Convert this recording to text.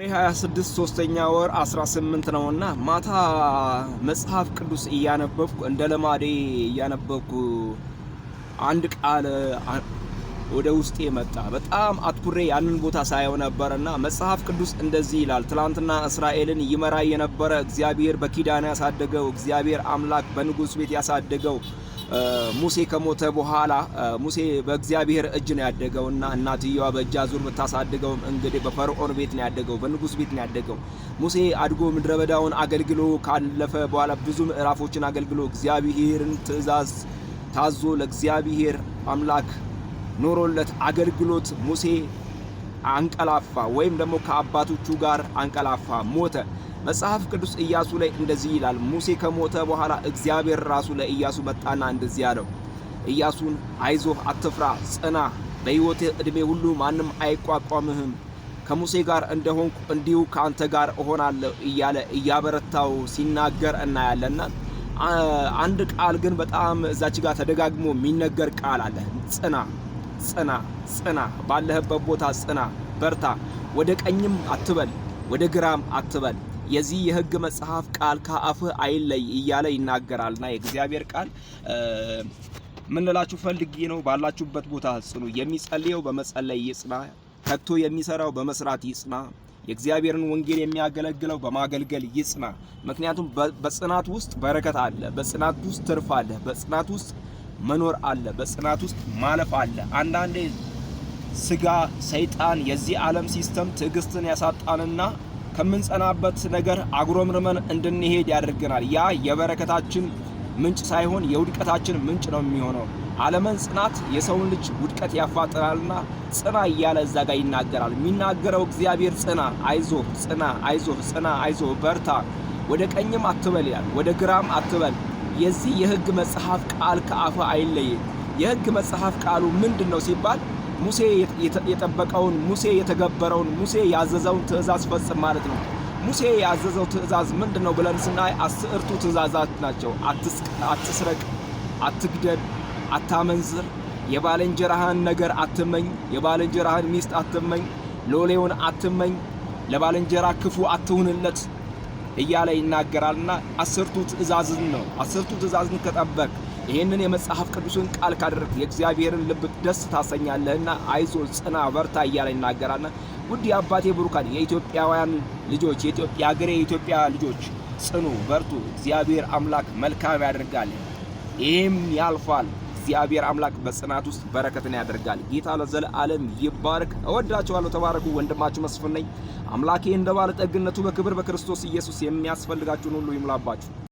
26 ሶስተኛ ወር 18 ነውና ማታ መጽሐፍ ቅዱስ እያነበብኩ እንደ ለማዴ እያነበብኩ አንድ ቃል ወደ ውስጤ መጣ። በጣም አትኩሬ ያንን ቦታ ሳየው ነበርና መጽሐፍ ቅዱስ እንደዚህ ይላል። ትላንትና እስራኤልን ይመራ የነበረ እግዚአብሔር በኪዳን ያሳደገው እግዚአብሔር አምላክ በንጉስ ቤት ያሳደገው ሙሴ ከሞተ በኋላ ሙሴ በእግዚአብሔር እጅ ነው ያደገውና እናትየዋ በእጅ አዙር ብታሳድገውም እንግዲህ በፈርዖን ቤት ነው ያደገው፣ በንጉስ ቤት ነው ያደገው። ሙሴ አድጎ ምድረ በዳውን አገልግሎ ካለፈ በኋላ ብዙ ምዕራፎችን አገልግሎ እግዚአብሔርን ትእዛዝ ታዞ ለእግዚአብሔር አምላክ ኖሮለት አገልግሎት ሙሴ አንቀላፋ፣ ወይም ደግሞ ከአባቶቹ ጋር አንቀላፋ፣ ሞተ። መጽሐፍ ቅዱስ ኢያሱ ላይ እንደዚህ ይላል። ሙሴ ከሞተ በኋላ እግዚአብሔር ራሱ ለኢያሱ መጣና እንደዚህ አለው፣ ኢያሱን አይዞህ፣ አትፍራ፣ ጽና፣ በሕይወትህ ዕድሜ ሁሉ ማንም አይቋቋምህም፣ ከሙሴ ጋር እንደሆንኩ እንዲሁ ከአንተ ጋር እሆናለሁ እያለ እያበረታው ሲናገር እናያለና አንድ ቃል ግን በጣም እዛች ጋር ተደጋግሞ የሚነገር ቃል አለ። ጽና፣ ጽና፣ ጽና፣ ባለህበት ቦታ ጽና፣ በርታ፣ ወደ ቀኝም አትበል፣ ወደ ግራም አትበል፣ የዚህ የሕግ መጽሐፍ ቃል ከአፍህ አይለይ እያለ ይናገራልና የእግዚአብሔር ቃል ምን ልላችሁ ፈልጌ ነው፣ ባላችሁበት ቦታ ጽኑ። የሚጸልየው በመጸለይ ይጽና፣ ተግቶ የሚሰራው በመስራት ይጽና፣ የእግዚአብሔርን ወንጌል የሚያገለግለው በማገልገል ይጽና። ምክንያቱም በጽናት ውስጥ በረከት አለ፣ በጽናት ውስጥ ትርፍ አለ፣ በጽናት ውስጥ መኖር አለ፣ በጽናት ውስጥ ማለፍ አለ። አንዳንዴ ስጋ፣ ሰይጣን፣ የዚህ ዓለም ሲስተም ትዕግስትን ያሳጣንና ከምንጸናበት ነገር አጉረምርመን እንድንሄድ ያደርገናል። ያ የበረከታችን ምንጭ ሳይሆን የውድቀታችን ምንጭ ነው የሚሆነው። ዓለምን ጽናት የሰውን ልጅ ውድቀት ያፋጥናልና ጽና እያለ እዛ ጋር ይናገራል። የሚናገረው እግዚአብሔር ጽና፣ አይዞህ፣ ጽና፣ አይዞህ፣ ጽና፣ አይዞህ፣ በርታ፣ ወደ ቀኝም አትበል ይላል፣ ወደ ግራም አትበል። የዚህ የሕግ መጽሐፍ ቃል ከአፍህ አይለይ። የሕግ መጽሐፍ ቃሉ ምንድን ነው ሲባል ሙሴ የጠበቀውን፣ ሙሴ የተገበረውን፣ ሙሴ ያዘዘውን ትእዛዝ ፈጽም ማለት ነው። ሙሴ ያዘዘው ትእዛዝ ምንድን ነው ብለን ስናይ 10ቱ ትእዛዛት ናቸው። አትስረቅ፣ አትግደል፣ አታመንዝር፣ የባልንጀራህን ነገር አትመኝ፣ የባልንጀራህን ሚስት አትመኝ፣ ሎሌውን አትመኝ፣ ለባልንጀራ ክፉ አትሁንለት እያለ ይናገራልና 10ቱ ትእዛዝን ነው። 10ቱ ትእዛዝን ከጠበቅ ይህንን የመጽሐፍ ቅዱስን ቃል ካደረግ የእግዚአብሔርን ልብ ደስ ታሰኛለህና አይዞ፣ ጽና፣ በርታ እያለ ይናገራልና ውድ የአባቴ ብሩካን የኢትዮጵያውያን ልጆች፣ የኢትዮጵያ ሀገሬ የኢትዮጵያ ልጆች ጽኑ፣ በርቱ። እግዚአብሔር አምላክ መልካም ያደርጋል፣ ይህም ያልፋል። እግዚአብሔር አምላክ በጽናት ውስጥ በረከትን ያደርጋል። ጌታ ለዘለዓለም ይባረክ። እወዳችኋለሁ። ተባረኩ። ወንድማችሁ መስፍን ነኝ። አምላኬ እንደ ባለ ጠግነቱ በክብር በክርስቶስ ኢየሱስ የሚያስፈልጋችሁን ሁሉ ይሙላባችሁ።